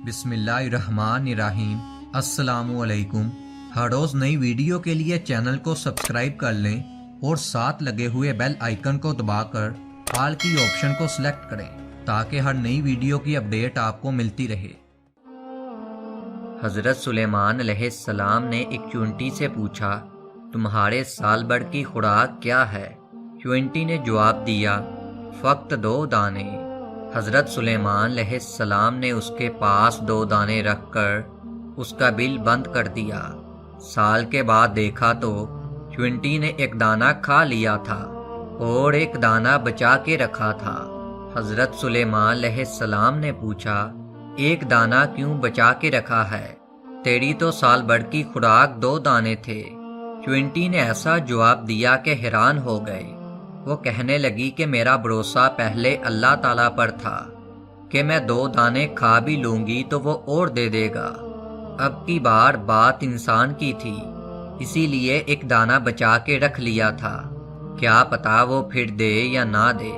بسم اللہ الرحمن الرحیم۔ السلام علیکم۔ ہر روز نئی ویڈیو کے لیے چینل کو سبسکرائب کر لیں اور ساتھ لگے ہوئے بیل آئیکن کو دبا کر آل کی آپشن کو سلیکٹ کریں تاکہ ہر نئی ویڈیو کی اپڈیٹ آپ کو ملتی رہے۔ حضرت سلیمان علیہ السلام نے ایک چونٹی سے پوچھا، تمہارے سال بھر کی خوراک کیا ہے؟ چونٹی نے جواب دیا، فقط 2 دانے۔ حضرت سلیمان علیہ السلام نے اس کے پاس 2 دانے رکھ کر اس کا بل بند کر دیا۔ سال کے بعد دیکھا تو چونٹی نے 1 دانہ کھا لیا تھا اور 1 دانہ بچا کے رکھا تھا۔ حضرت سلیمان علیہ السلام نے پوچھا، 1 دانہ کیوں بچا کے رکھا ہے؟ تیری تو سال بھر کی خوراک 2 دانے تھے۔ چونٹی نے ایسا جواب دیا کہ حیران ہو گئے۔ وہ کہنے لگی کہ میرا بھروسہ پہلے اللہ تعالیٰ پر تھا کہ میں 2 دانے کھا بھی لوں گی تو وہ اور دے دے گا۔ اب کی بار بات انسان کی تھی، اسی لیے 1 دانہ بچا کے رکھ لیا تھا، کیا پتا وہ پھر دے یا نہ دے۔